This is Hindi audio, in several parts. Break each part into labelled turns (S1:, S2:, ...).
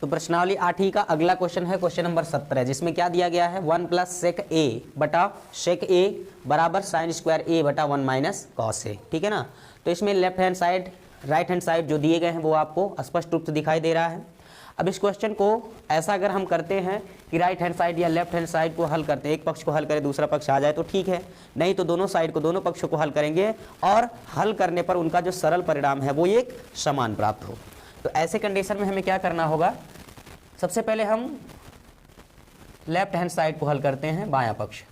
S1: तो प्रश्नावली 8 का अगला क्वेश्चन है क्वेश्चन नंबर 17, जिसमें क्या दिया गया है 1 प्लस सेक ए बटा शेक ए बराबर साइन स्क्वायर ए बटा 1 माइनस कॉस ए। ठीक है ना। तो इसमें left hand side right hand side जो दिए गए हैं वो आपको स्पष्ट रूप से दिखाई दे रहा है। अब इस क्वेश्चन को ऐसा अगर हम करते हैं कि राइट हैंड साइड या लेफ्ट हैंड साइड को हल करते हैं, एक पक्ष को हल करें दूसरा पक्ष आ जाए तो ठीक है, नहीं तो दोनों साइड को दोनों पक्षों को हल करेंगे और हल करने पर उनका जो सरल परिणाम है वो एक समान प्राप्त हो। तो ऐसे कंडीशन में हमें क्या करना होगा, सबसे पहले हम लेफ्ट हैंड साइड को हल करते हैं, बायां पक्ष।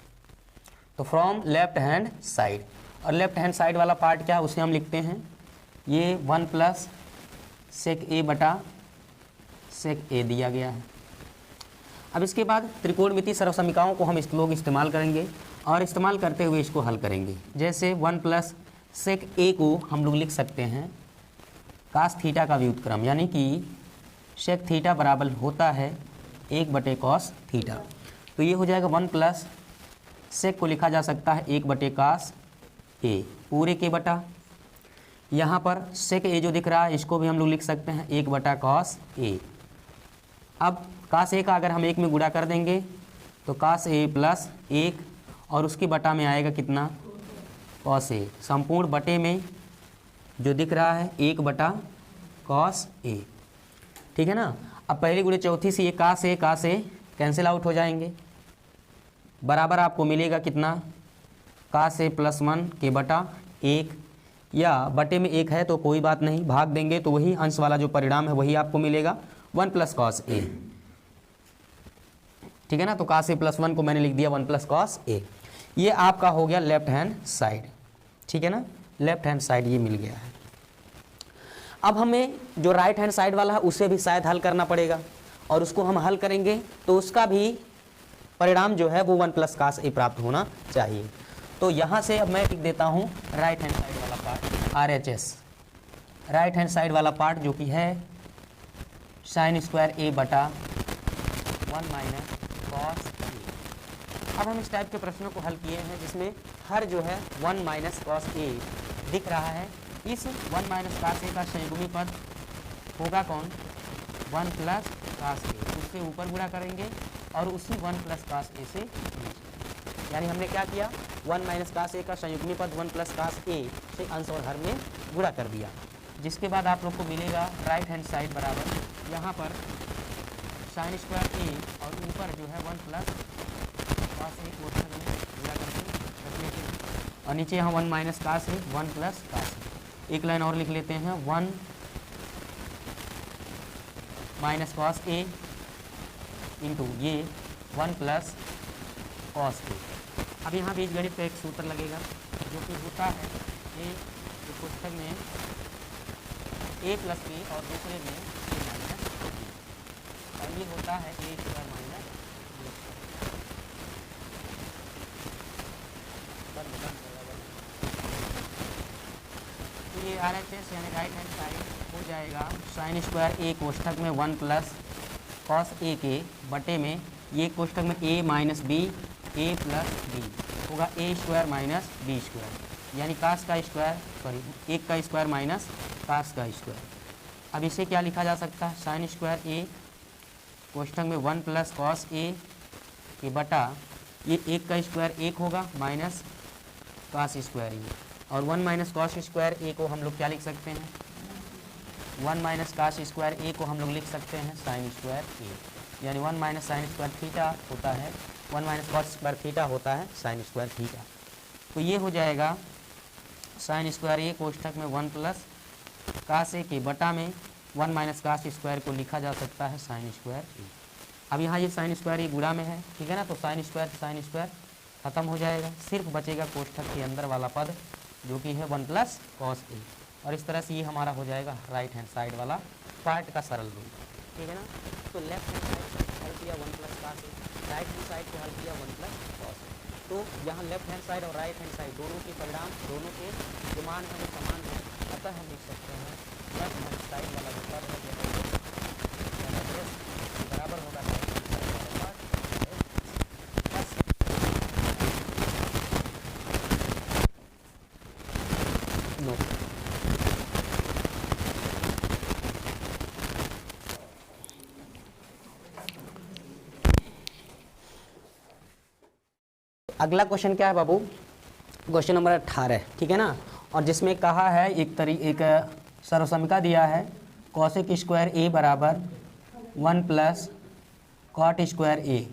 S1: तो फ्रॉम लेफ्ट हैंड साइड, और लेफ्ट हैंड साइड वाला पार्ट क्या है उसे हम लिखते हैं ये 1 प्लस सेक ए बटा सेक ए दिया गया है। अब इसके बाद त्रिकोणमितीय सर्वसमीकरणों को हम लोग इस्तेमाल करेंगे और इस्तेमाल करते हुए इसको हल करेंगे। जैसे 1 प्लस सेक ए को हम लोग लिख सकते हैं कास थीटा का व्युत्क्रम, यानी कि सेक थीटा बराबर होता है 1 बटे कॉस थीटा। तो ये हो जाएगा 1 प्लस सेक को लिखा जा सकता है 1 बटे कास ए पूरे के बटा, यहाँ पर सेक ए जो दिख रहा है इसको भी हम लोग लिख सकते हैं 1 बटा कॉस ए। अब कास ए का अगर हम 1 में गुणा कर देंगे तो कास ए प्लस 1 और उसके बटा में आएगा कितना कॉस ए, संपूर्ण बटे में जो दिख रहा है 1 बटा कॉस ए। ठीक है ना। अब पहली गुणे चौथी से ये कास ए कैंसिल आउट हो जाएंगे, बराबर आपको मिलेगा कितना कास ए प्लस 1 के बटा 1, या बटे में 1 है तो कोई बात नहीं, भाग देंगे तो वही अंश वाला जो परिणाम है वही आपको मिलेगा 1 प्लस कॉस ए। ठीक है ना। तो कास ए प्लस 1 को मैंने लिख दिया 1 प्लस कॉस ए। ये आपका हो गया लेफ्ट हैंड साइड। ठीक है ना, लेफ्ट हैंड साइड ये मिल गया है। अब हमें जो राइट हैंड साइड वाला है उसे भी शायद हल करना पड़ेगा, और उसको हम हल करेंगे तो उसका भी परिणाम जो है वो 1 प्लस कास ए प्राप्त होना चाहिए। तो यहाँ से अब मैं लिख देता हूँ राइट हैंड साइड वाला part RHS, right hand side वाला पार्ट जो कि है साइन स्क्वायर ए बटा 1 माइनस कॉस ए। अब हम इस टाइप के प्रश्नों को हल किए हैं जिसमें हर जो है 1 माइनस कॉस ए दिख रहा है। इस 1 माइनस कास ए का संयुग्मी पद होगा कौन 1 प्लस कास ए, उससे ऊपर गुणा करेंगे और उसी 1 प्लस कास ए से, यानी हमने क्या किया 1 माइनस कास ए का संयुग्मी पद 1 प्लस कास ए से अंश और हर में गुणा कर दिया। जिसके बाद आप लोग को मिलेगा राइट हैंड साइड बराबर यहाँ पर साइन स्क्वायर ए और ऊपर जो है 1 प्लस कास ए को गुणा करके रखने के लिए, और नीचे यहाँ 1 माइनस कास ए 1 प्लस कास ए। एक लाइन और लिख लेते हैं 1 माइनस कॉस ए इंटू ये 1 प्लस कॉस ए। अब यहाँ बीजगणित का एक सूत्र लगेगा जो कि होता है ए पुस्तक में ए प्लस बी और दूसरे में ए माइनस बी, और ये होता है ए स्क्वायर माइनस तो ये RHS यानी राइट हैंड साइड हो जाएगा साइन स्क्वायर ए कोष्ठक में 1 प्लस कॉस ए के बटे में ये कोष्ठक में ए minus B A plus B होगा ए स्क्वायर माइनस बी स्क्वायर, यानी कास का स्क्वायर सॉरी 1 का स्क्वायर माइनस कास का स्क्वायर। अब इसे क्या लिखा जा सकता है साइन स्क्वायर ए कोष्ठक में 1 प्लस कॉस ए के बटा ये 1 का स्क्वायर 1 होगा माइनस कास स्क्वायर ए, और 1 माइनस कॉस स्क्वायर ए को हम लोग क्या लिख सकते हैं 1 माइनस कास स्क्वायर ए को हम लोग लिख सकते हैं साइन स्क्वायर ए, यानी 1 माइनस साइन स्क्वायर थीटा होता है 1 माइनस कॉस स्क्वायर थीटा होता है साइन स्क्वायर थीटा। तो ये हो जाएगा साइन स्क्वायर ए कोष्ठक में 1 प्लस कास ए के बटा में 1 माइनस कास स्क्वायर को लिखा जा सकता है साइन स्क्वायर ए। अब यहाँ ये साइन स्क्वायर ए गुणा में है, ठीक है ना, तो साइन स्क्वायर खत्म हो जाएगा, सिर्फ बचेगा कोष्ठक के अंदर वाला पद जो कि है 1 प्लस कॉस ए, और इस तरह से ये हमारा हो जाएगा राइट हैंड साइड वाला पार्ट का सरल रूप। ठीक है ना। तो लेफ्ट हैंड साइड हल किया 1 प्लस कास ए, राइट हैंड साइड को हल किया 1 प्लस कॉस ए। तो यहाँ लेफ्ट हैंड साइड और राइट हैंड साइड दोनों के परिणाम दोनों के जो मान है वो समान है, अतः हम लिख सकते हैं लेफ्ट हैंड साइड वाला जो पद है बराबर होगा राइट हैंड साइड वाला पार्ट नो। अगला क्वेश्चन क्या है बाबू, क्वेश्चन नंबर 18, ठीक है ना। और जिसमें कहा है एक सर्वसमीका दिया है कॉसेक स्क्वायर ए बराबर 1 प्लस कॉट स्क्वायर ए।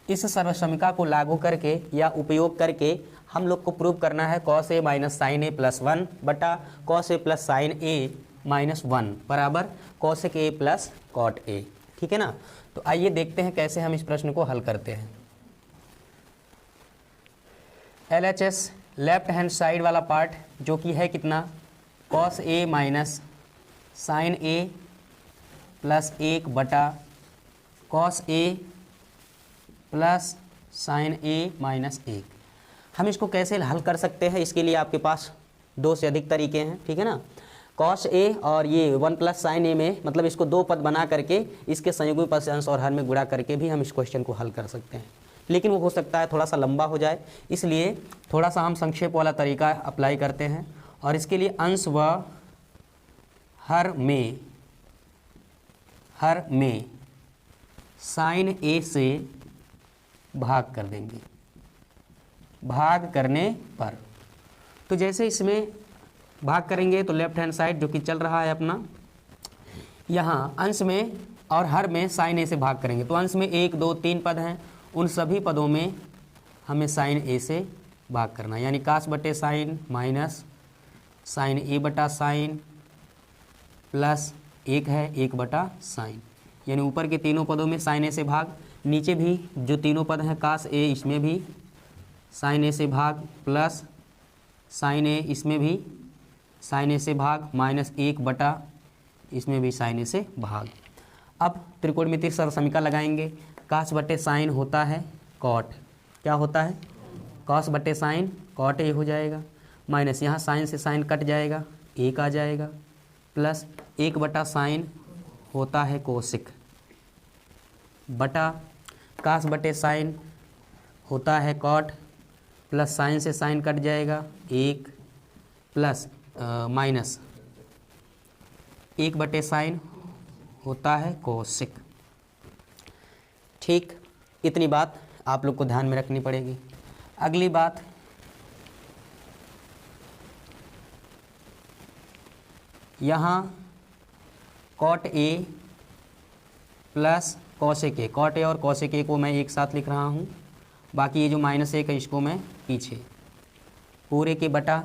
S1: इस सर्वसमीका को लागू करके या उपयोग करके हम लोग को प्रूव करना है cos A minus sin A plus 1 बटा cos A plus sin A minus 1 बराबर cosec A plus cot A, ठीक है ना। तो आइए देखते हैं कैसे हम इस प्रश्न को हल करते हैं। LHS लेफ्ट हैंड साइड वाला पार्ट जो कि है कितना, cos A minus sin A plus 1 बटा cos A plus sin A minus 1। हम इसको कैसे हल कर सकते हैं, इसके लिए आपके पास 2 से अधिक तरीके हैं, ठीक है ना। कॉस ए और ये 1 प्लस साइन ए में मतलब इसको 2 पद बना करके इसके संयुग्मी पद से अंश और हर में गुणा करके भी हम इस क्वेश्चन को हल कर सकते हैं, लेकिन वो हो सकता है थोड़ा सा लंबा हो जाए, इसलिए थोड़ा सा हम संक्षेप वाला तरीका अप्लाई करते हैं। और इसके लिए अंश व हर में साइन ए से भाग कर देंगे। भाग करने पर तो जैसे इसमें भाग करेंगे तो लेफ्ट हैंड साइड जो कि चल रहा है अपना, यहाँ अंश में और हर में साइन ए से भाग करेंगे। तो अंश में 1 2 3 पद हैं, उन सभी पदों में हमें साइन ए से भाग करना है, यानी कास बटे साइन माइनस साइन ए बटा साइन प्लस 1 है 1 बटा साइन, यानी ऊपर के तीनों पदों में साइन ए से भाग, नीचे भी जो तीनों पद हैं कास ए इसमें भी साइन ए से भाग प्लस साइन ए इसमें भी साइन ए से भाग माइनस 1 बटा इसमें भी साइन ए से भाग। अब त्रिकोणमितीय सर्वसमीका लगाएंगे। कास बटे साइन होता है कॉट, क्या होता है कॉस बटे साइन कॉट ए हो जाएगा, माइनस यहाँ साइन से साइन कट जाएगा 1 आ जाएगा, प्लस 1 बटा साइन होता है कोसिक बटा कास बटे साइन होता है कॉट, प्लस साइन से साइन कट जाएगा 1 प्लस माइनस 1 बटे साइन होता है कोसिक। ठीक, इतनी बात आप लोग को ध्यान में रखनी पड़ेगी। अगली बात, यहाँ cot A plus cosec A, cot A और कॉसेक ए को मैं एक साथ लिख रहा हूँ, बाकी ये जो -1 है इसको मैं पीछे, पूरे के बटा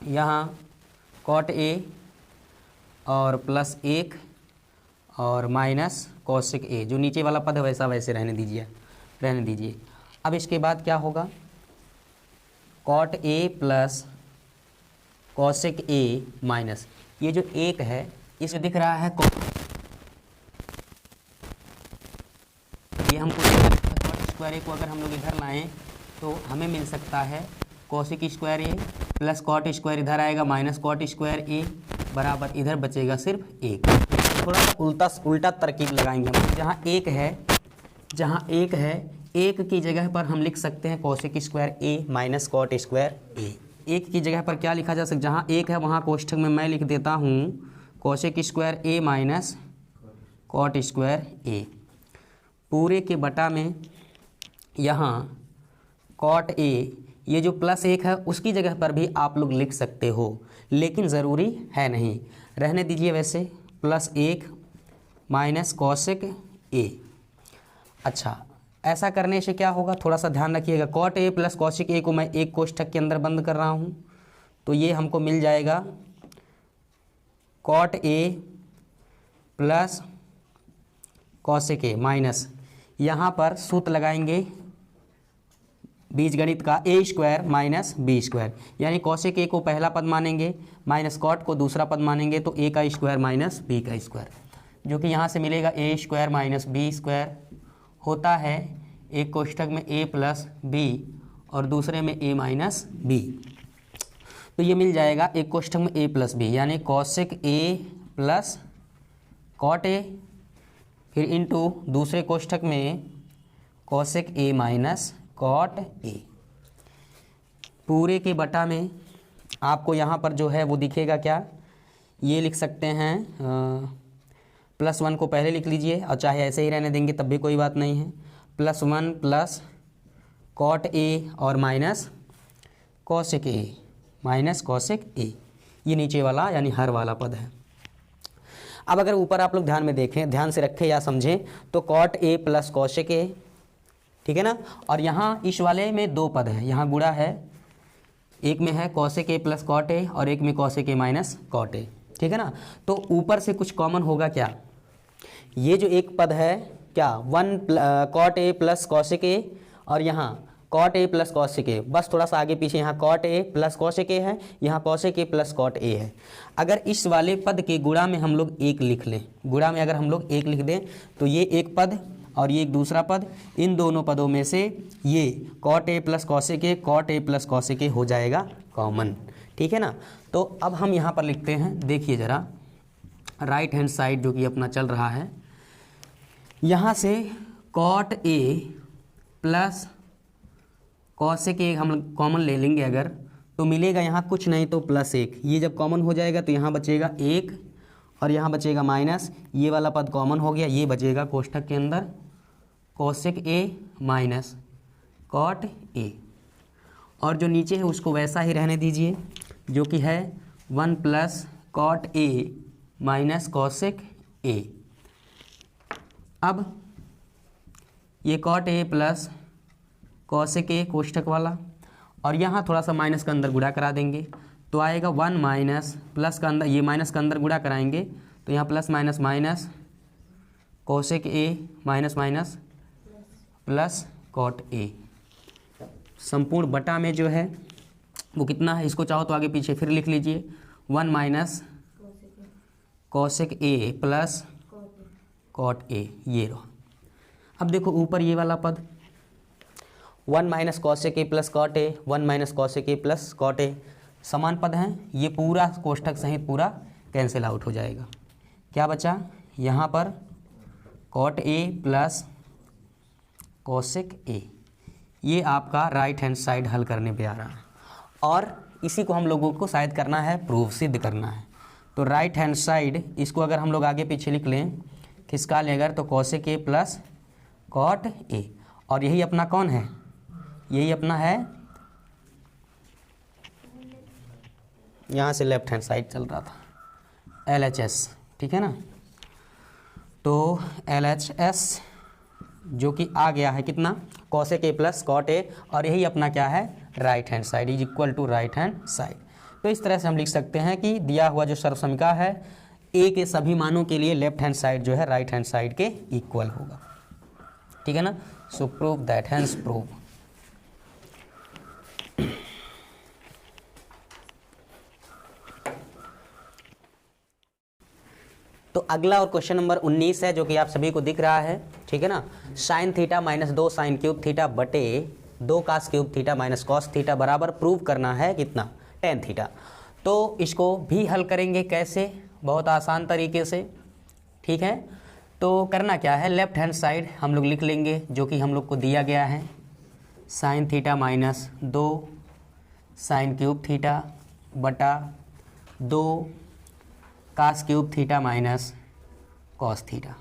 S1: यहाँ कॉट ए और प्लस 1 और माइनस कॉसेक ए, जो नीचे वाला पद है वैसा वैसे रहने दीजिए। अब इसके बाद क्या होगा, cot A plus cosec A minus ये जो 1 है इसे दिख रहा है ये हमको कॉट स्क्वायर ए को अगर हम लोग इधर लाएं तो हमें मिल सकता है कॉसेक स्क्वायर ए प्लस कॉट स्क्वायर इधर आएगा माइनस कॉट स्क्वायर ए बराबर इधर बचेगा सिर्फ 1। थोड़ा सा उल्टा तरकीब लगाएंगे हम। जहाँ 1 है 1 की जगह पर हम लिख सकते हैं कॉसेक स्क्वायर ए माइनस कॉट स्क्वायर ए। 1 की जगह पर क्या लिखा जा सकता है, जहाँ 1 है वहाँ कोष्ठक में मैं लिख देता हूँ कॉसेक स्क्वायर ए माइनस कॉट स्क्वायर ए, पूरे के बटा में यहाँ कॉट ए, ये जो +1 है उसकी जगह पर भी आप लोग लिख सकते हो, लेकिन ज़रूरी है नहीं, रहने दीजिए वैसे, +1 माइनस कॉसेक ए। अच्छा, ऐसा करने से क्या होगा, थोड़ा सा ध्यान रखिएगा, cot A plus cosec A को मैं एक कोष्ठक के अंदर बंद कर रहा हूँ, तो ये हमको मिल जाएगा cot A plus cosec A minus, यहाँ पर सूत्र लगाएंगे बीजगणित का A square minus B square, यानी कॉसेक ए को पहला पद मानेंगे माइनस कॉट को दूसरा पद मानेंगे, तो ए का स्क्वायर माइनस बी का स्क्वायर, जो कि यहाँ से मिलेगा ए स्क्वायर माइनस बी स्क्वायर होता है एक कोष्ठक में ए प्लस बी और दूसरे में ए माइनस बी, तो ये मिल जाएगा एक कोष्ठक में ए प्लस बी, यानी cosec A plus cot A, फिर इनटू दूसरे कोष्ठक में cosec A minus cot A, पूरे के बटा में आपको यहाँ पर जो है वो दिखेगा क्या, ये लिख सकते हैं +1 को पहले लिख लीजिए और चाहे ऐसे ही रहने देंगे तब भी कोई बात नहीं है, +1 प्लस कॉट ए और minus cosec A, minus cosec A, ये नीचे वाला यानी हर वाला पद है। अब अगर ऊपर आप लोग ध्यान में देखें, ध्यान से रखें या समझें, तो cot A plus cosec A, ठीक है ना। और यहाँ इस वाले में दो पद है, यहाँ गुणा है, एक में है cosec A plus cot A और एक में cosec A minus cot A, ठीक है ना। तो ऊपर से कुछ कॉमन होगा क्या, ये जो एक पद है क्या, cot A plus cosec A, और यहाँ cot A plus cosec A, बस थोड़ा सा आगे पीछे, यहाँ cot A plus cosec A है, यहाँ cosec A plus cot A है। अगर इस वाले पद के गुणा में हम लोग एक लिख लें, गुणा में अगर हम लोग एक लिख दें, तो ये एक पद और ये एक दूसरा पद, इन दोनों पदों में से ये cot A plus cosec A, cot A plus cosec A हो जाएगा कॉमन, ठीक है ना। तो अब हम यहाँ पर लिखते हैं, देखिए ज़रा, राइट हैंड साइड जो कि अपना चल रहा है, यहाँ से cot A plus cosec A हम कॉमन ले लेंगे अगर, तो मिलेगा यहाँ कुछ नहीं तो प्लस एक, ये जब कॉमन हो जाएगा तो यहाँ बचेगा एक और यहाँ बचेगा माइनस, ये वाला पद कॉमन हो गया, ये बचेगा कोष्ठक के अंदर cosec A minus cot A, और जो नीचे है उसको वैसा ही रहने दीजिए जो कि है 1 plus cot A minus cosec A. अब ये cot A plus cosec A कोष्ठक वाला, और यहाँ थोड़ा सा माइनस का अंदर गुणा करा देंगे तो आएगा 1 माइनस प्लस का अंदर, ये माइनस का अंदर गुणा कराएंगे तो यहाँ plus minus minus cosec A minus minus plus cot A, संपूर्ण बटा में जो है वो कितना है, इसको चाहो तो आगे पीछे फिर लिख लीजिए, 1 minus cosec A plus cot A, ये रहो। अब देखो ऊपर ये वाला पद 1 minus cosec A plus cot A, 1 minus cosec A plus cot A, समान पद हैं, ये पूरा कोष्ठक सहित पूरा कैंसिल आउट हो जाएगा। क्या बचा यहाँ पर, cot A plus cosec A, ये आपका राइट हैंड साइड हल करने पे आ रहा है, और इसी को हम लोगों को शायद करना है प्रूफ, सिद्ध करना है। तो राइट हैंड साइड इसको अगर हम लोग आगे पीछे लिख लें, खिसका लें अगर, तो cosec A plus cot A, और यही अपना कौन है, यही अपना है, यहाँ से लेफ्ट हैंड साइड चल रहा था LHS, ठीक है ना। तो LHS जो कि आ गया है कितना, cosec A plus cot A, और यही अपना क्या है, right hand side is equal to right hand side. तो इस तरह से हम लिख सकते हैं कि दिया हुआ जो सर्वसमीका है ए के सभी मानों के लिए लेफ्ट हैंड साइड जो है राइट हैंड साइड के इक्वल होगा, ठीक है ना। So prove that, hence prove. तो अगला और क्वेश्चन नंबर 19 है जो कि आप सभी को दिख रहा है, ठीक है ना। Sin theta minus 2 sin cube theta बटे 2 cos cube theta minus cos theta बराबर प्रूव करना है कितना, टेन थीटा। तो इसको भी हल करेंगे कैसे, बहुत आसान तरीके से, ठीक है। तो करना क्या है, लेफ्ट हैंड साइड हम लोग लिख लेंगे जो कि हम लोग को दिया गया है, sin theta minus 2 sin cube theta बटा 2 cos cube theta minus cos theta.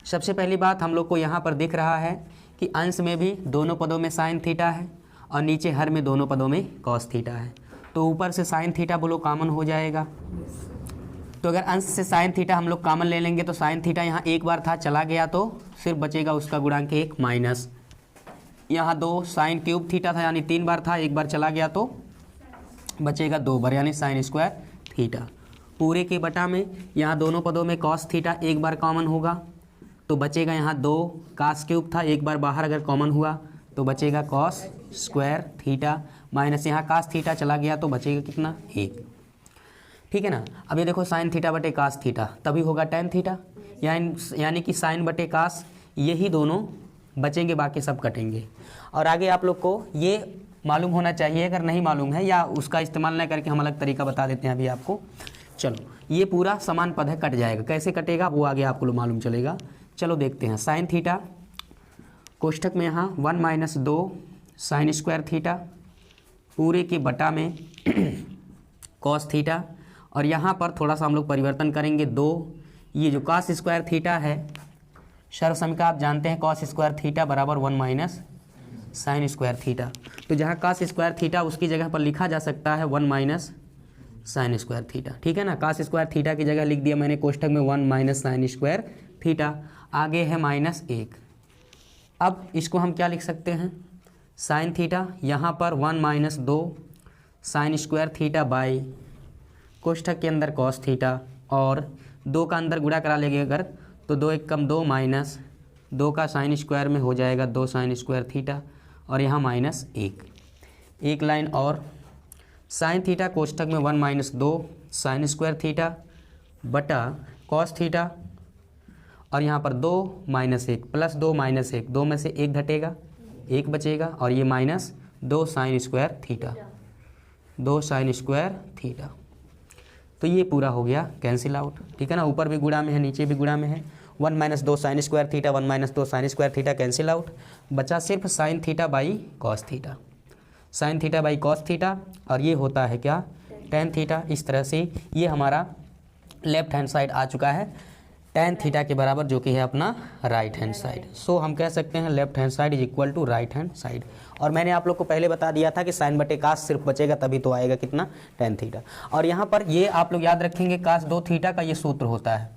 S1: सबसे पहली बात हम लोग को यहाँ पर दिख रहा है कि अंश में भी दोनों पदों में साइन थीटा है और नीचे हर में दोनों पदों में कॉस थीटा है, तो ऊपर से साइन थीटा बोलो कॉमन हो जाएगा। तो अगर अंश से साइन थीटा हम लोग कॉमन ले लेंगे तो साइन थीटा यहाँ एक बार था, चला गया तो सिर्फ बचेगा उसका गुणांक 1 माइनस, यहाँ 2 साइन क्यूब थीटा था यानी 3 बार था, एक बार चला गया तो बचेगा 2 बार यानी साइन स्क्वायर थीटा, पूरे के बटा में यहाँ दोनों पदों में कॉस थीटा एक बार कॉमन होगा तो बचेगा यहाँ 2 कास क्यूब था, एक बार बाहर अगर कॉमन हुआ तो बचेगा कॉस स्क्वायर थीटा माइनस यहाँ कास थीटा चला गया तो बचेगा कितना 1, ठीक है ना। अब ये देखो साइन थीटा बटे कास थीटा तभी होगा टेन थीटा, यानी कि साइन बटे कास यही दोनों बचेंगे, बाकी सब कटेंगे। और आगे आप लोग को ये मालूम होना चाहिए, अगर नहीं मालूम है या उसका इस्तेमाल न करके हम अलग तरीका बता देते हैं अभी आपको। चलो ये पूरा समान पद है, कट जाएगा, कैसे कटेगा वो आगे आपको मालूम चलेगा। चलो देखते हैं, साइन थीटा कोष्ठक में यहाँ 1 माइनस 2 साइन स्क्वायर थीटा पूरे के बटा में कॉस थीटा, और यहाँ पर थोड़ा सा हम लोग परिवर्तन करेंगे 2, ये जो कॉस स्क्वायर थीटा है सर्वसमीका आप जानते हैं, कॉस स्क्वायर थीटा बराबर 1 माइनस साइन स्क्वायर थीटा। तो जहाँ कास स्क्वायर थीटा उसकी जगह पर लिखा जा सकता है 1 माइनस साइन स्क्वायर थीटा, ठीक है ना। कास स्क्वायर थीटा की जगह लिख दिया मैंने कोष्ठक में 1 माइनस साइन स्क्वायर थीटा, आगे है -1। अब इसको हम क्या लिख सकते हैं, साइन थीटा, यहाँ पर 1 minus 2 sign square theta by कोष्ठक के अंदर कॉस थीटा, और 2 का अंदर गुणा करा लेंगे अगर तो 2 एक कम 2 माइनस 2 का साइन स्क्वायर में हो जाएगा 2 साइन स्क्वायर थीटा, और यहाँ -1। एक लाइन और, साइन थीटा कोष्ठक में 1 माइनस 2 साइन स्क्वायर थीटा बटा कॉस थीटा, और यहाँ पर 2 माइनस 1 प्लस 2 माइनस 1, 2 में से 1 घटेगा 1 बचेगा, और ये minus 2 sign square theta, 2 sign square theta. तो ये पूरा हो गया कैंसिल आउट, ठीक है ना। ऊपर भी गुणा में है, नीचे भी गुणा में है। 1 minus 2 sign square theta, 1 minus 2 sign square theta cancel out, बचा सिर्फ sine theta by cos theta, sine theta by cos theta, और ये होता है क्या, टेन थीटा। इस तरह से ये हमारा लेफ्ट हैंड साइड आ चुका है टेन थीटा के बराबर, जो कि है अपना राइट हैंड साइड। सो हम कह सकते हैं left hand side is equal to right hand side. और मैंने आप लोग को पहले बता दिया था कि साइन बटे कास सिर्फ बचेगा तभी तो आएगा कितना, टेन थीटा। और यहाँ पर ये आप लोग याद रखेंगे कास 2 थीटा का ये सूत्र होता है,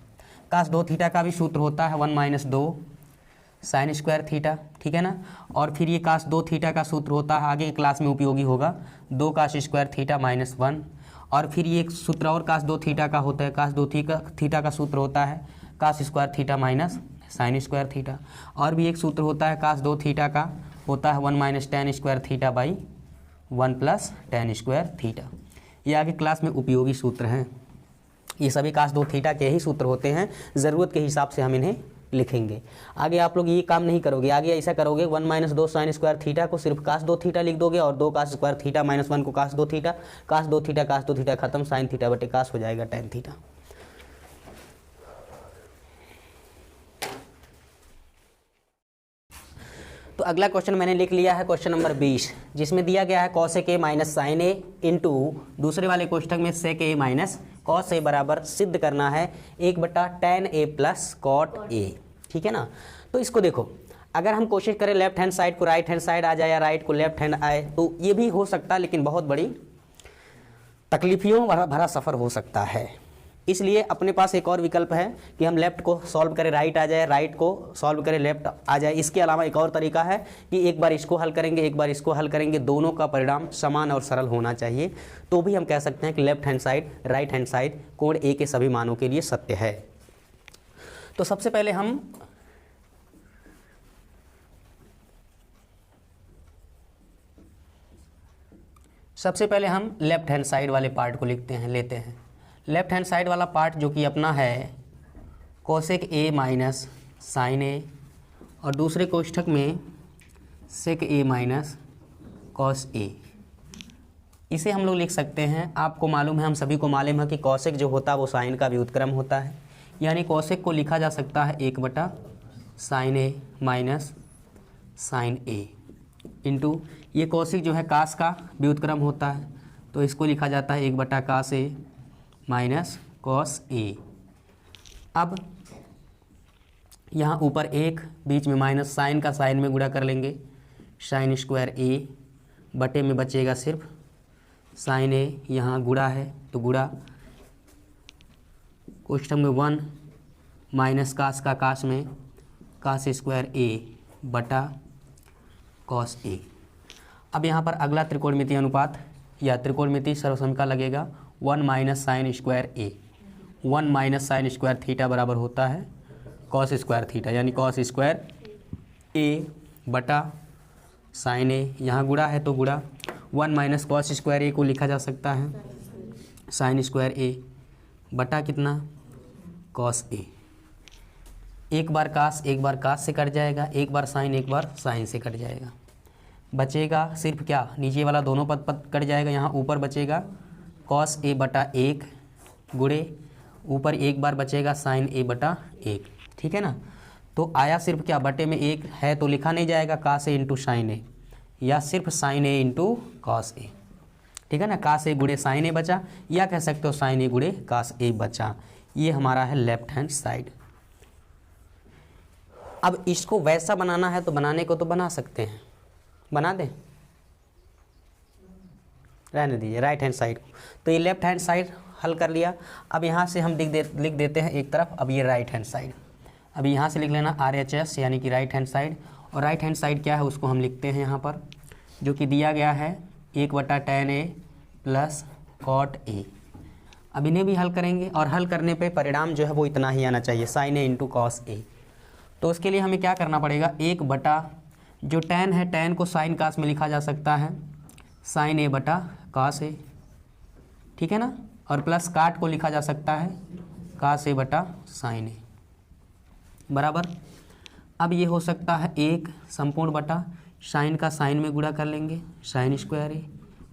S1: कास 2 थीटा का भी सूत्र होता है 1 माइनस 2 साइन स्क्वायर थीटा, ठीक है ना। और फिर ये कास 2 थीटा का सूत्र होता है, आगे क्लास में उपयोगी होगा, 2 कास स्क्वायर थीटा माइनस 1। और फिर ये एक सूत्र और कास 2 थीटा का होता है, कास 2 थीटा का सूत्र होता है cos square theta minus sin square theta. और भी एक सूत्र होता है कास 2 थीटा का, होता है 1 minus tan square theta by 1 plus ten square theta. ये आगे क्लास में उपयोगी सूत्र हैं, ये सभी कास 2 थीटा के ही सूत्र होते हैं, ज़रूरत के हिसाब से हम इन्हें लिखेंगे। आगे आप लोग ये काम नहीं करोगे, आगे ऐसा करोगे 1 माइनस 2 साइन स्क्वायर थीटा को सिर्फ कास 2 थीटा लिख दोगे, और 2 कास स्क्वायर थीटा माइनस 1 को कास 2 थीटा, कास 2 थीटा खत्म, साइन थीटा बटे कास हो जाएगा टेन थीटा। तो अगला क्वेश्चन मैंने लिख लिया है क्वेश्चन नंबर 20, जिसमें दिया गया है cosec A minus sin A into दूसरे वाले कोष्ठक में सेक ए माइनस कॉस ए बराबर सिद्ध करना है 1/tan a plus cot A, ठीक है ना। तो इसको देखो, अगर हम कोशिश करें लेफ्ट हैंड साइड को राइट हैंड साइड आ जाए या राइट को लेफ्ट हैंड आए तो ये भी हो सकता है, लेकिन बहुत बड़ी तकलीफियों भरा सफ़र हो सकता है। इसलिए अपने पास एक और विकल्प है कि हम लेफ्ट को सॉल्व करें राइट आ जाए, राइट को सॉल्व करें लेफ्ट आ जाए। इसके अलावा एक और तरीका है कि एक बार इसको हल करेंगे एक बार इसको हल करेंगे, दोनों का परिणाम समान और सरल होना चाहिए, तो भी हम कह सकते हैं कि left hand side right hand side कोण ए के सभी मानों के लिए सत्य है। तो सबसे पहले हम लेफ्ट हैंड साइड वाले पार्ट को लेते हैं। लेफ्ट हैंड साइड वाला पार्ट जो कि अपना है cosec A minus sin A, और दूसरे कोष्ठक में सेक ए माइनस कॉस ए। इसे हम लोग लिख सकते हैं, आपको मालूम है, हम सभी को मालूम है कि कॉसेक जो होता है वो साइन का व्युत्क्रम होता है, यानी कॉसेक को लिखा जा सकता है 1/साइन ए माइनस साइन ए इंटू ये कॉसेक जो है कास का व्युत्क्रम होता है, तो इसको लिखा जाता है 1/कास ए माइनस कॉस ए। अब यहाँ ऊपर 1 बीच में माइनस, साइन का साइन में गुणा कर लेंगे, साइन स्क्वायर ए बटे में बचेगा सिर्फ साइन ए, यहाँ गुणा है तो गुणा, कोष्ठक में 1 माइनस कास का कास में कास स्क्वायर ए बटा कॉस ए। अब यहाँ पर अगला त्रिकोणमितीय अनुपात या त्रिकोणमितीय सर्वसमीकरण लगेगा 1 माइनस साइन स्क्वायर ए, 1 माइनस साइन स्क्वायर थीटा बराबर होता है कॉस स्क्वायर थीटा, यानी कॉस स्क्वायर ए बटा साइन ए, यहाँ गुणा है तो गुणा, 1 माइनस कॉस स्क्वायर ए को लिखा जा सकता है साइन स्क्वायर ए बटा कितना कॉस ए। एक बार कास से कट जाएगा, एक बार साइन से कट जाएगा, बचेगा सिर्फ क्या, नीचे वाला दोनों पद कट जाएगा, यहाँ ऊपर बचेगा कॉस ए बटा 1 गुणे ऊपर एक बार बचेगा साइन ए बटा 1, ठीक है ना। तो आया सिर्फ क्या, बटे में 1 है तो लिखा नहीं जाएगा कास ए इंटू साइन ए, या सिर्फ sign A into cos A, ठीक है ना। कास ए गुणे साइन ए बचा, या कह सकते हो साइन ए गुणे कास ए बचा। ये हमारा है लेफ्ट हैंड साइड। अब इसको वैसा बनाना है तो बनाने को तो बना सकते हैं, बना दें, रहने दीजिए राइट हैंड साइड को। तो ये लेफ्ट हैंड साइड हल कर लिया। अब यहाँ से हम लिख देते हैं एक तरफ। अब ये राइट हैंड साइड, अभी यहाँ से लिख लेना RHS यानी कि राइट हैंड साइड। और राइट हैंड साइड क्या है उसको हम लिखते हैं यहाँ पर, जो कि दिया गया है 1/tan A plus cot A। अब इन्हें भी हल करेंगे और हल करने पे परिणाम जो है वो इतना ही आना चाहिए, sin A into cos A। तो उसके लिए हमें क्या करना पड़ेगा, 1 जो tan है, tan को sin cos में लिखा जा सकता है sin A बटा cos A, ठीक है ना। और प्लस cot को लिखा जा सकता है cos A बटा sin A बराबर। अब ये हो सकता है 1 संपूर्ण बटा साइन का साइन में गुणा कर लेंगे साइन स्क्वायर ए,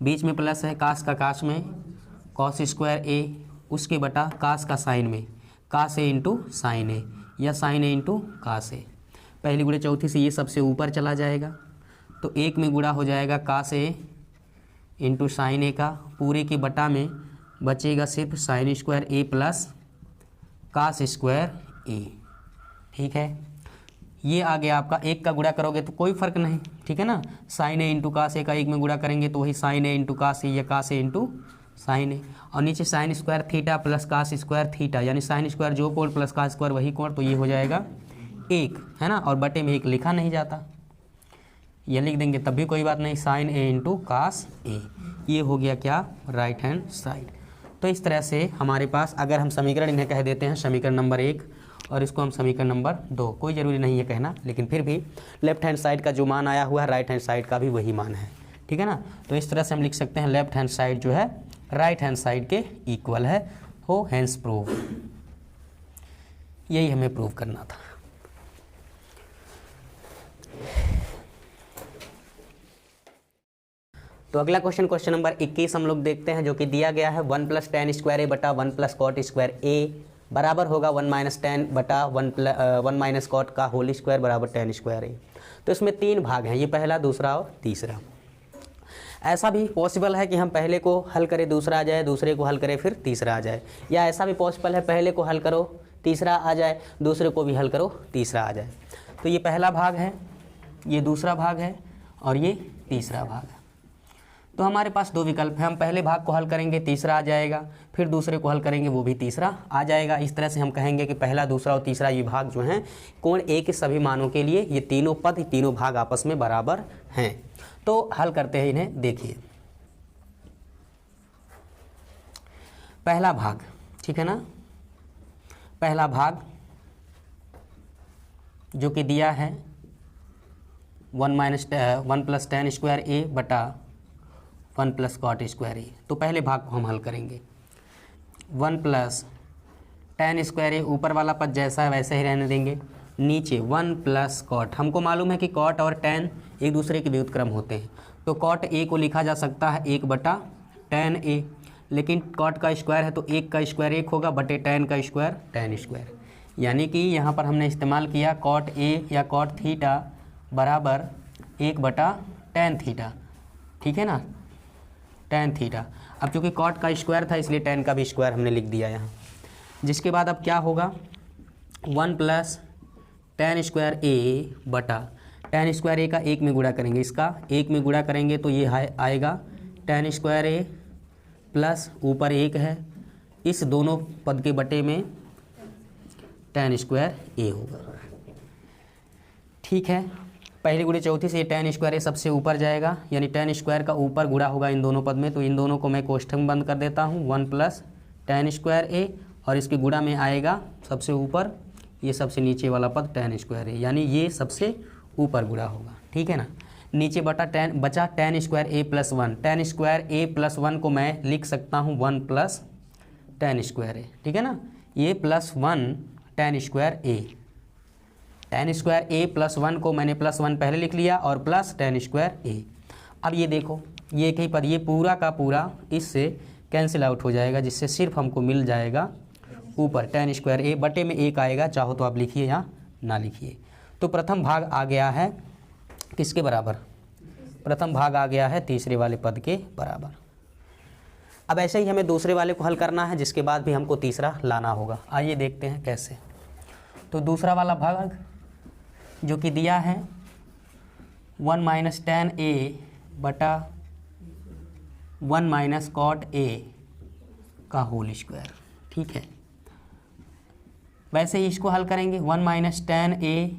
S1: बीच में प्लस है कास का कास में कॉस स्क्वायर ए, उसके बटा कास का साइन में कास ए इंटू साइन ए या साइन ए इंटू कास ए। पहली गुणे चौथी से ये सबसे ऊपर चला जाएगा, तो 1 में गुणा हो जाएगा कास ए इंटू साइन ए का, पूरे के बटा में बचेगा सिर्फ साइन स्क्वायर ए प्लस कास स्क्वायर ए, ठीक है। ये आ गया आपका, 1 का गुणा करोगे तो कोई फर्क नहीं, ठीक है ना। साइन ए इंटू कास ए का 1 में गुणा करेंगे तो वही साइन ए इंटू कास ए या कास ए इंटू साइन ए, और नीचे sin square theta plus cos square theta, यानी साइन स्क्वायर जो कोण प्लस कास स्क्वायर वही कोण, तो ये हो जाएगा 1, है ना। और बटे में 1 लिखा नहीं जाता, ये लिख देंगे तब भी कोई बात नहीं, साइन ए इंटू कास ए। ये हो गया क्या, राइट हैंड साइड। तो इस तरह से हमारे पास, अगर हम समीकरण इन्हें कह देते हैं समीकरण नंबर 1 और इसको हम समीकरण नंबर 2, कोई ज़रूरी नहीं है कहना, लेकिन फिर भी लेफ्ट हैंड साइड का जो मान आया हुआ है राइट हैंड साइड का भी वही मान है, ठीक है ना। तो इस तरह से हम लिख सकते हैं लेफ्ट हैंड साइड जो है राइट हैंड साइड के इक्वल है, हो हैंस प्रूव। यही हमें प्रूव करना था। तो अगला क्वेश्चन नंबर 21 हम लोग देखते हैं, जो कि दिया गया है 1 + tan स्क्वायर ए बटा 1 + cot स्क्वायर ए बराबर होगा 1 - tan बटा 1 - cot का होल स्क्वायर बराबर tan स्क्वायर ए। तो इसमें 3 भाग हैं, ये पहला, दूसरा और तीसरा। ऐसा भी पॉसिबल है कि हम पहले को हल करें दूसरा आ जाए, दूसरे को हल करें फिर तीसरा आ जाए, या ऐसा भी पॉसिबल है पहले को हल करो तीसरा आ जाए, दूसरे को भी हल करो तीसरा आ जाए। तो ये पहला भाग है, ये दूसरा भाग है और ये तीसरा भाग है। तो हमारे पास 2 विकल्प हैं, हम पहले भाग को हल करेंगे तीसरा आ जाएगा, फिर दूसरे को हल करेंगे वो भी तीसरा आ जाएगा। इस तरह से हम कहेंगे कि पहला, दूसरा और तीसरा ये भाग जो हैं कोण ए के सभी मानों के लिए ये तीनों पद, तीनों भाग आपस में बराबर हैं। तो हल करते हैं इन्हें, देखिए पहला भाग, ठीक है ना। पहला भाग जो कि दिया है 1 + tan स्क्वायर ए बटा 1 + cot स्क्वायर ए। तो पहले भाग को हम हल करेंगे। 1 + tan स्क्वायर ए, ऊपर वाला पद जैसा है वैसे ही रहने देंगे, नीचे 1 + cot। हमको मालूम है कि cot और tan एक दूसरे के व्युत्क्रम होते हैं, तो cot a को लिखा जा सकता है 1/tan a, लेकिन cot का स्क्वायर है तो 1 का स्क्वायर 1 होगा बटे tan का स्क्वायर tan स्क्वायर, यानी कि यहाँ पर हमने इस्तेमाल किया cot a या cot थीटा बराबर 1/tan थीटा, ठीक है ना, tan थीटा। अब चूँकि cot का स्क्वायर था इसलिए tan का भी स्क्वायर हमने लिख दिया यहाँ। जिसके बाद अब क्या होगा, 1 + tan स्क्वायर ए बटा tan स्क्वायर ए का 1 में गुणा करेंगे, इसका 1 में गुणा करेंगे तो ये आएगा tan स्क्वायर ए प्लस ऊपर 1 है, इस दोनों पद के बटे में tan स्क्वायर ए होगा, ठीक है। पहली गुणे चौथी से tan स्क्वायर ए सबसे ऊपर जाएगा, यानी tan स्क्वायर का ऊपर गुणा होगा इन दोनों पद में, तो इन दोनों को मैं कोष्ठक में बंद कर देता हूँ। 1 + tan स्क्वायर ए और इसके गुणा में आएगा सबसे ऊपर ये सबसे नीचे वाला पद tan स्क्वायर ए, यानी ये सबसे ऊपर गुणा होगा, ठीक है ना। नीचे बचा tan स्क्वायर ए प्लस 1, tan स्क्वायर ए प्लस 1 को मैं लिख सकता हूँ 1 + tan स्क्वायर ए, ठीक है ना। ये +1 tan स्क्वायर ए, tan स्क्वायर ए प्लस 1 को मैंने +1 पहले लिख लिया और प्लस tan स्क्वायर ए। अब ये देखो ये एक ही पद, ये पूरा का पूरा इससे कैंसिल आउट हो जाएगा, जिससे सिर्फ हमको मिल जाएगा ऊपर tan स्क्वायर ए बटे में 1 आएगा, चाहो तो आप लिखिए या ना लिखिए। तो प्रथम भाग आ गया है किसके बराबर, प्रथम भाग आ गया है तीसरे वाले पद के बराबर। अब ऐसे ही हमें दूसरे वाले को हल करना है, जिसके बाद भी हमको तीसरा लाना होगा। आइए देखते हैं कैसे। तो दूसरा वाला भाग जो कि दिया है 1 माइनस टेन ए बटा 1 माइनस कॉट ए का होल स्क्वायर। ठीक है, वैसे ही इसको हल करेंगे 1 माइनस टेन ए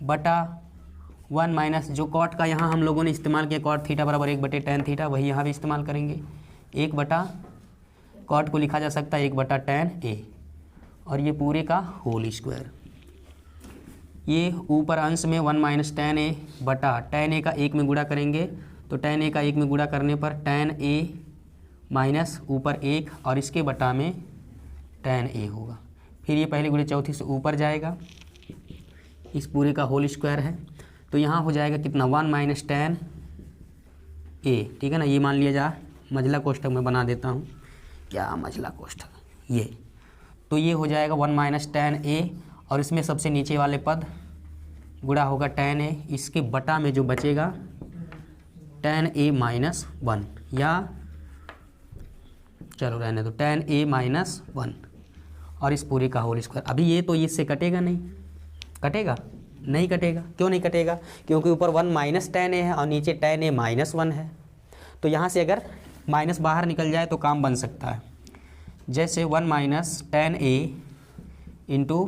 S1: बटा 1 माइनस जो कॉट का यहाँ हम लोगों ने इस्तेमाल किया कॉट थीटा बराबर 1/tan थीटा, वही यहाँ भी इस्तेमाल करेंगे। 1 बटा कॉट को लिखा जा सकता है 1 बटा tan ए और ये पूरे का होल स्क्वायर। ये ऊपर अंश में 1 माइनस tan ए बटा tan ए का 1 में गुणा करेंगे तो tan ए का 1 में गुणा करने पर tan ए माइनस ऊपर 1 और इसके बटा में tan ए होगा। फिर ये पहले गुणे चौथी से ऊपर जाएगा, इस पूरे का होल स्क्वायर है तो यहाँ हो जाएगा कितना 1 माइनस tan ए। ठीक है ना, ये मान लिया जाए मझला कोष्ठक में बना देता हूँ, क्या मझला कोष्ठक ये, तो ये हो जाएगा 1 माइनस tan ए और इसमें सबसे नीचे वाले पद गुणा होगा tan ए, इसके बटा में जो बचेगा tan ए माइनस 1 या चलो रहने दो tan ए माइनस 1 और इस पूरे का होल स्क्वायर। अभी ये तो इससे कटेगा नहीं, कटेगा नहीं, कटेगा क्यों नहीं कटेगा, क्योंकि ऊपर 1 माइनस tan ए है और नीचे tan ए माइनस 1 है। तो यहाँ से अगर माइनस बाहर निकल जाए तो काम बन सकता है, जैसे 1 माइनस tan ए इंटू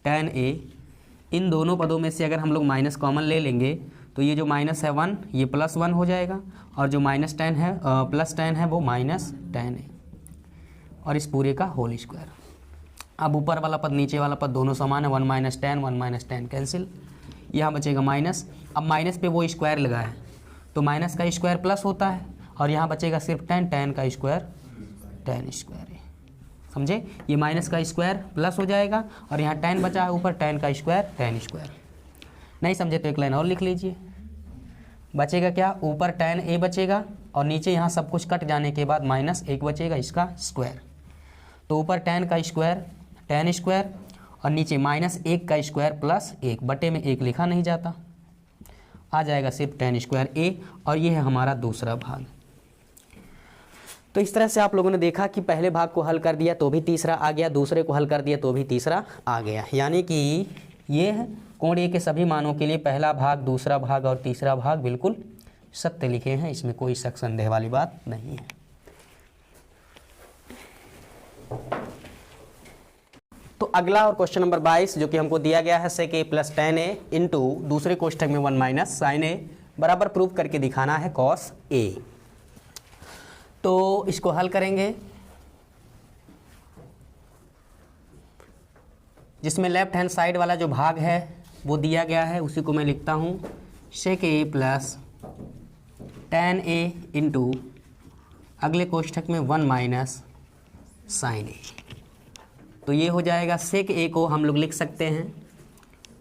S1: tan ए, इन दोनों पदों में से अगर हम लोग माइनस कॉमन ले लेंगे तो ये जो माइनस है 1 ये प्लस 1 हो जाएगा और जो माइनस tan है प्लस tan है वो माइनस tan ए और इस पूरे का होल स्क्वायर। अब ऊपर वाला पद नीचे वाला पद दोनों समान है, 1 माइनस tan कैंसिल, यहाँ बचेगा माइनस। अब माइनस पे वो स्क्वायर लगा है तो माइनस का स्क्वायर प्लस होता है और यहाँ बचेगा सिर्फ tan का स्क्वायर tan स्क्वायर है, समझे। ये माइनस का स्क्वायर प्लस हो जाएगा और यहाँ tan बचा है ऊपर tan का स्क्वायर tan स्क्वायर। नहीं समझे तो एक लाइन और लिख लीजिए, बचेगा क्या, ऊपर tan ए बचेगा और नीचे यहाँ सब कुछ कट जाने के बाद माइनस 1 बचेगा इसका स्क्वायर। तो ऊपर tan का स्क्वायर tan स्क्वायर और नीचे माइनस 1 का स्क्वायर प्लस 1 बटे में 1 लिखा नहीं जाता, आ जाएगा सिर्फ tan स्क्वायर ए और ये है हमारा दूसरा भाग। तो इस तरह से आप लोगों ने देखा कि पहले भाग को हल कर दिया तो भी तीसरा आ गया, दूसरे को हल कर दिया तो भी तीसरा आ गया, यानी कि ये है कोण ए के सभी मानों के लिए पहला भाग, दूसरा भाग और तीसरा भाग बिल्कुल सत्य लिखे हैं, इसमें कोई शक संदेह वाली बात नहीं है। तो अगला और क्वेश्चन नंबर 22 जो कि हमको दिया गया है sec a plus tan a into दूसरे कोष्ठक में 1 माइनस sin a बराबर प्रूव करके दिखाना है cos a। तो इसको हल करेंगे, जिसमें लेफ्ट हैंड साइड वाला जो भाग है वो दिया गया है, उसी को मैं लिखता हूँ sec a plus tan a into अगले कोष्ठक में 1 माइनस sin a। तो ये हो जाएगा sec a को हम लोग लिख सकते हैं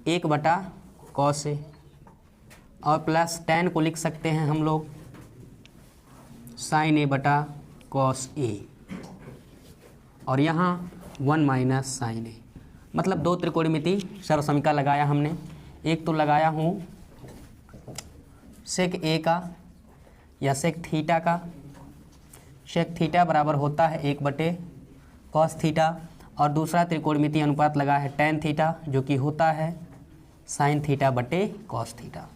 S1: 1 बटा cos a और प्लस tan को लिख सकते हैं हम लोग sin a बटा cos a और यहाँ 1 माइनस sin a। मतलब दो त्रिकोणमिति सर्वसमीका लगाया हमने, एक तो लगाया हूँ sec a का या sec थीटा का, sec थीटा बराबर होता है 1 बटे cos थीटा और दूसरा त्रिकोणमिति अनुपात लगा है tan थीटा जो कि होता है sin थीटा बटे cos थीटा।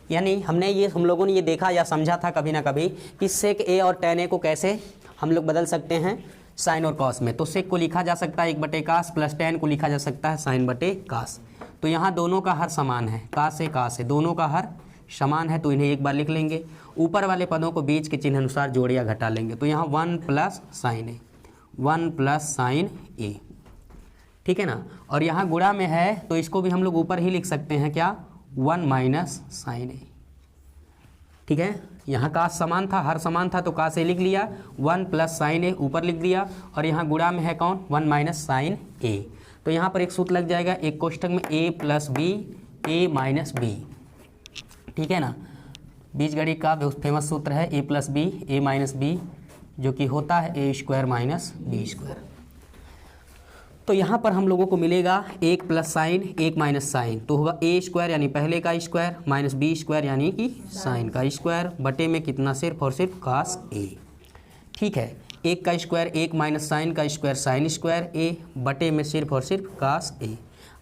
S1: यानी हम लोगों ने ये देखा या समझा था कभी ना कभी कि sec a और tan a को कैसे हम लोग बदल सकते हैं sin और cos में। तो sec को लिखा जा सकता है 1 बटे cos प्लस tan को लिखा जा सकता है sin बटे cos। तो यहाँ दोनों का हर समान है, cos है, दोनों का हर समान है तो इन्हें एक बार लिख लेंगे। ऊपर वाले पदों को बीच के चिन्ह अनुसार जोड़ या घटा लेंगे तो यहाँ 1 plus sin a, 1 plus sin a, ठीक है ना। और यहाँ गुणा में है तो इसको भी हम लोग ऊपर ही लिख सकते हैं, क्या 1 माइनस sin a, ठीक है। यहाँ का समान था, हर समान था तो का से लिख लिया, 1 प्लस sin a ऊपर लिख दिया और यहाँ गुणा में है कौन 1 माइनस sin a। तो यहाँ पर एक सूत्र लग जाएगा एक कोष्ठक में a plus b a minus b, ठीक है ना। बीजगणित का फेमस सूत्र है a plus b a minus b जो कि होता है a square minus b square. तो यहाँ पर हम लोगों को मिलेगा 1 प्लस साइन 1 माइनस साइन, तो होगा a स्क्वायर यानी पहले का स्क्वायर माइनस b स्क्वायर यानी कि साइन का स्क्वायर बटे में कितना सिर्फ और सिर्फ cos a, ठीक है। 1 का स्क्वायर 1 माइनस साइन का स्क्वायर साइन स्क्वायर a बटे में सिर्फ और सिर्फ cos a।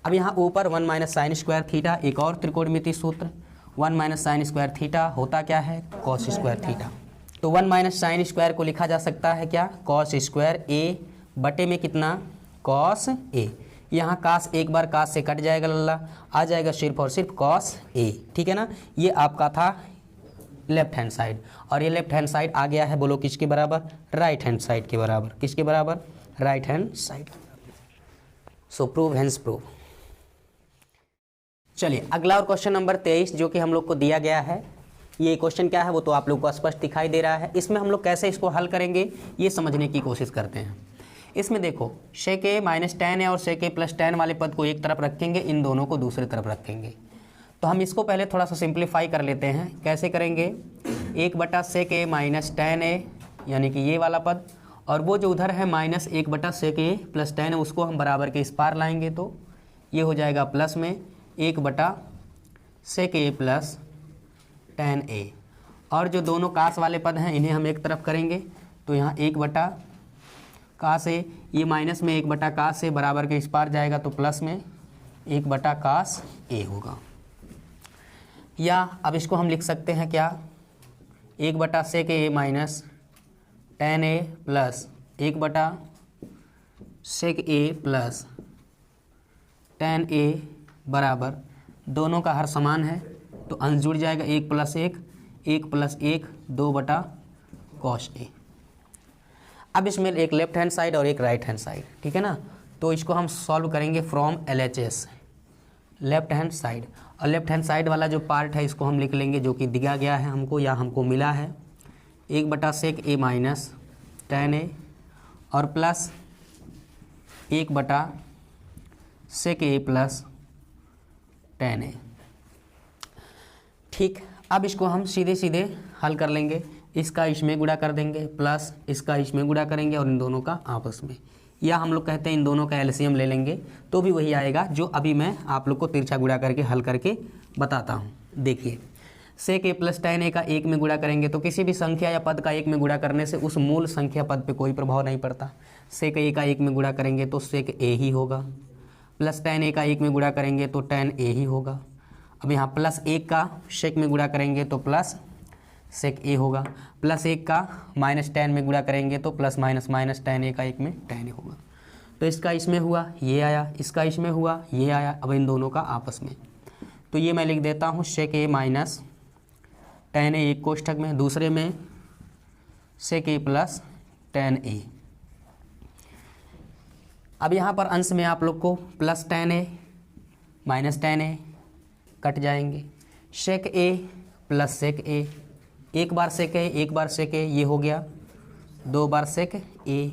S1: अब यहाँ ऊपर 1 माइनस साइन स्क्वायर थीटा एक और त्रिकोणमिति सूत्र 1 माइनस साइन स्क्वायर थीटा होता क्या है, कॉस स्क्वायर थीटा। तो 1 माइनस साइन स्क्वायर को लिखा जा सकता है क्या, कॉस स्क्वायर ए बटे में कितना, कॉस ए। यहाँ कास एक बार कास से कट जाएगा लल्ला, आ जाएगा सिर्फ और सिर्फ कॉस ए, ठीक है ना। ये आपका था लेफ्ट हैंड साइड, और ये लेफ्ट हैंड साइड आ गया है, बोलो किसके बराबर, राइट हैंड साइड के बराबर। किसके बराबर, राइट हैंड साइड। सो प्रूव हेंस प्रूव। चलिए अगला और क्वेश्चन नंबर 23 जो कि हम लोग को दिया गया है। ये क्वेश्चन क्या है वो तो आप लोग को स्पष्ट दिखाई दे रहा है। इसमें हम लोग कैसे इसको हल करेंगे ये समझने की कोशिश करते हैं। इसमें देखो शेक ए माइनस टेन है और शेक ए प्लस टेन वाले पद को एक तरफ रखेंगे, इन दोनों को दूसरी तरफ रखेंगे। तो हम इसको पहले थोड़ा सा सिंप्लीफाई कर लेते हैं। कैसे करेंगे, 1 सेक ए माइनस टेन ए यानी कि ये वाला पद, और वो जो उधर है माइनस 1 सेक ए प्लस टेन है उसको हम बराबर के इस पार लाएंगे, तो ये हो जाएगा प्लस में 1 सेक ए प्लस टेन ए। और जो दोनों कास वाले पद हैं इन्हें हम एक तरफ करेंगे, तो यहाँ 1 कास ए, ये माइनस में 1 कास ए बराबर के इस पार जाएगा, तो प्लस में 1 कास ए होगा। या अब इसको हम लिख सकते हैं क्या, 1 सेक ए माइनस टेन ए प्लस 1 सेक ए प्लस टेन ए बराबर, दोनों का हर समान है तो अंश जुड़ जाएगा, 1 प्लस 1 1 प्लस 1 2 कॉस ए। अब इसमें एक लेफ्ट हैंड साइड और एक राइट हैंड साइड, ठीक है ना। तो इसको हम सॉल्व करेंगे from LHS, left hand side. और लेफ्ट हैंड साइड वाला जो पार्ट है इसको हम लिख लेंगे जो कि दिया गया है हमको या हमको मिला है, 1 सेक ए माइनस टेन ए और प्लस 1 सेक ए प्लस टेन ए। ठीक, अब इसको हम सीधे सीधे हल कर लेंगे। इसका इसमें गुणा कर देंगे प्लस इसका इसमें गुणा करेंगे और इन दोनों का आपस में, या हम लोग कहते हैं इन दोनों का एलसीएम ले लेंगे तो भी वही आएगा जो अभी मैं आप लोग को तिरछा गुणा करके हल करके बताता हूँ। देखिए सेक ए प्लस टेन ए का 1 में गुणा करेंगे तो किसी भी संख्या या पद का 1 में गुणा करने से उस मूल संख्या पद पे कोई प्रभाव नहीं पड़ता। सेक ए का 1 में गुणा करेंगे तो सेक ए ही होगा, प्लस टेन ए का 1 में गुणा करेंगे तो टेन ए ही होगा। अब यहाँ प्लस 1 का सेक में गुणा करेंगे तो प्लस सेक ए होगा, प्लस 1 का माइनस टेन में गुणा करेंगे तो प्लस माइनस माइनस टेन ए का 1 में टेन ए होगा। तो इसका इसमें हुआ ये आया, इसका इसमें हुआ ये आया। अब इन दोनों का आपस में, तो ये मैं लिख देता हूँ सेक ए माइनस टेन ए एक कोष्ठक में, दूसरे में सेक ए प्लस टेन ए। अब यहाँ पर अंश में आप लोग को प्लस टेन ए माइनस टेन ए कट जाएंगे, सेक ए प्लस सेक ए, एक बार सेक ए एक बार सेक ए, ये हो गया 2 बार सेक ए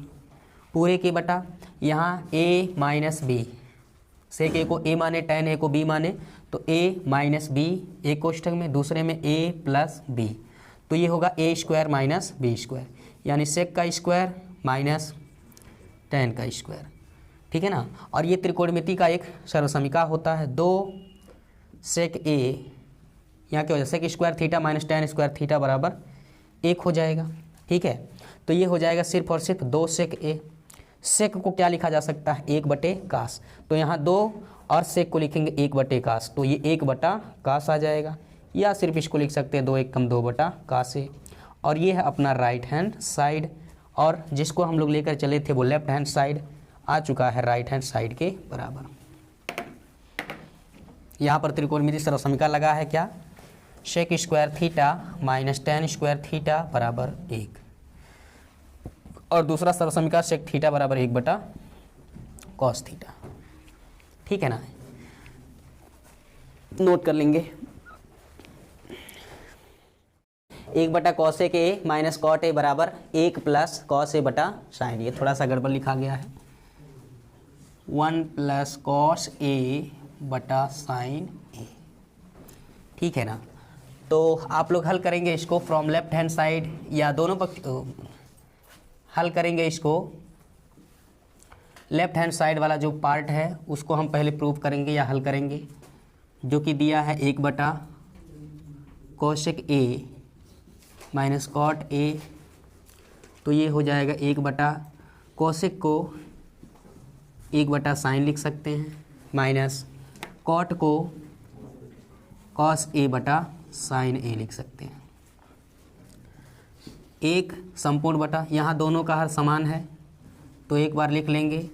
S1: पूरे के बटा यहाँ ए माइनस बी, सेक ए को ए माने टेन ए को बी माने तो ए माइनस बी एक कोष्ठक में, दूसरे में ए प्लस बी, तो ये होगा ए स्क्वायर माइनस बी स्क्वायर, यानी सेक का स्क्वायर माइनस टेन का स्क्वायर, ठीक है ना। और ये त्रिकोणमिति का एक सर्वसमीका होता है, 2 सेक ए यहाँ क्या हो जाए sec square theta minus tan square theta बराबर 1 हो जाएगा, ठीक है। तो ये हो जाएगा सिर्फ और सिर्फ 2 सेक ए। सेक को क्या लिखा जा सकता है 1 बटे कास, तो यहाँ 2 और सेक को लिखेंगे 1 बटे कास, तो ये 1 बटा कास आ जाएगा, या सिर्फ इसको लिख सकते हैं 2 1 कम 2 बटा कास है। और ये है अपना राइट हैंड साइड, और जिसको हम लोग लेकर चले थे वो लेफ्ट हैंड साइड आ चुका है राइट हैंड साइड के बराबर। यहाँ पर त्रिकोणमिति सर्वसमीका लगा है क्या, sec square theta minus tan square theta बराबर 1, और दूसरा सर्वसमीका सेक थीटा बराबर 1 बटा कॉस थीटा, ठीक है ना। नोट कर लेंगे 1 बटा कॉस ए के माइनस कॉट ए बराबर 1 प्लस कॉस ए बटा साइन, ये थोड़ा सा गड़बड़ लिखा गया है, 1 प्लस कॉस ए बटा साइन ए, ठीक है ना। तो आप लोग हल करेंगे इसको फ्रॉम लेफ्ट हैंड साइड, या दोनों पक्ष हल करेंगे इसको। लेफ्ट हैंड साइड वाला जो पार्ट है उसको हम पहले प्रूव करेंगे या हल करेंगे, जो कि दिया है 1 बटा cosec A minus cot A, तो ये हो जाएगा 1 बटा कोसेक को 1 बटा साइन लिख सकते हैं, माइनस कॉट को कॉस ए बटा साइन ए लिख सकते हैं। एक संपूर्ण बटा, यहाँ दोनों का हर समान है तो एक बार लिख लेंगे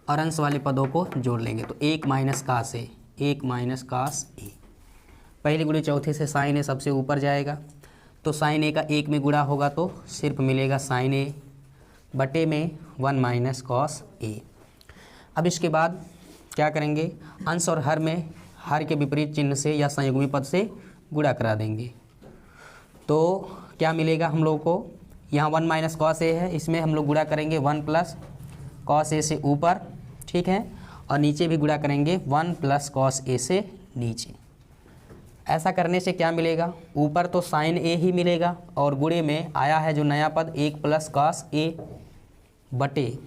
S1: और अंश वाले पदों को जोड़ लेंगे। तो 1 माइनस कास ए, 1 माइनस कास ए, पहली गुणे चौथे से साइन ए सबसे ऊपर जाएगा तो साइन ए का 1 में गुणा होगा तो सिर्फ मिलेगा साइन ए बटे में 1 माइनस कॉस ए। अब इसके बाद क्या करेंगे, अंश और हर में हर के विपरीत चिन्ह से या संयुग्मी पद से गुणा करा देंगे। तो क्या मिलेगा हम लोग को, यहाँ 1 माइनस कॉस ए है, इसमें हम लोग गुणा करेंगे 1 प्लस कॉस ए से ऊपर, ठीक है, और नीचे भी गुणा करेंगे 1 प्लस कॉस ए से नीचे। ऐसा करने से क्या मिलेगा, ऊपर तो साइन ए ही मिलेगा और गुणे में आया है जो नया पद 1 प्लस कॉस ए बटे,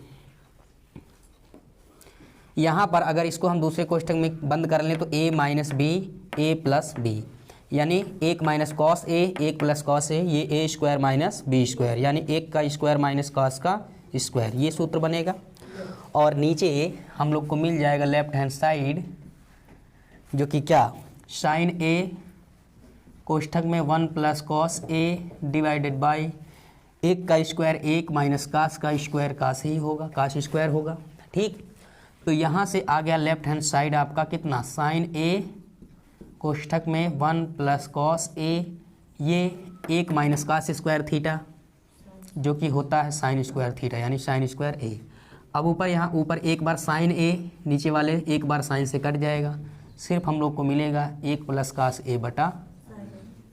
S1: यहाँ पर अगर इसको हम दूसरे कोष्ठक में बंद कर लें तो a minus B, A plus B, यानी 1 minus cos A, 1 plus cos A, ये A square minus B square, यानी 1 का स्क्वायर माइनस कॉस का स्क्वायर, ये सूत्र बनेगा। और नीचे हम लोग को मिल जाएगा लेफ्ट हैंड साइड जो कि क्या, साइन ए कोष्ठक में 1 plus cos A divided by 1 का स्क्वायर 1 माइनस कास का स्क्वायर, कास ही होगा, कास स्क्वायर होगा, ठीक। तो यहाँ से आ गया लेफ्ट हैंड साइड आपका कितना, साइन ए कोष्ठक में 1 प्लस कॉस ए, ये 1 माइनस कास स्क्वायर थीटा जो कि होता है साइन स्क्वायर थीटा, यानी साइन स्क्वायर ए। अब ऊपर यहाँ ऊपर एक बार साइन ए, नीचे वाले एक बार साइन से कट जाएगा, सिर्फ हम लोग को मिलेगा 1 प्लस कास ए बटा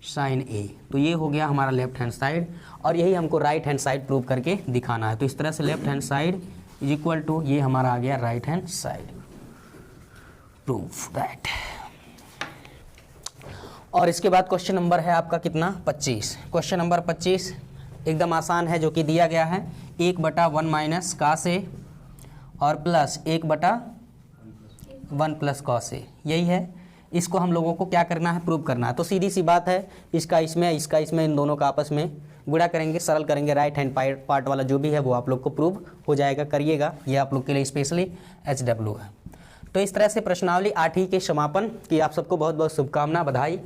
S1: साइन ए। तो ये हो गया हमारा लेफ्ट हैंड साइड और यही हमको राइट हैंड साइड प्रूव करके दिखाना है। तो इस तरह से left hand side is equal to, ये हमारा आ गया right hand side, proof that. और इसके बाद क्वेश्चन नंबर है आपका कितना, 25। क्वेश्चन नंबर 25 एकदम आसान है, जो कि दिया गया है 1 बटा 1 माइनस कास ए और प्लस 1 बटा 1 प्लस कॉस ए, यही है। इसको हम लोगों को क्या करना है, प्रूव करना है। तो सीधी सी बात है, इसका इसमें इन दोनों का आपस में गुणा करेंगे, सरल करेंगे, राइट हैंड पार्ट वाला जो भी है वो आप लोग को प्रूव हो जाएगा, करिएगा, ये आप लोग के लिए स्पेशली HW है। तो इस तरह से प्रश्नावली 8वीं के समापन की आप सबको बहुत बहुत शुभकामना, बधाई।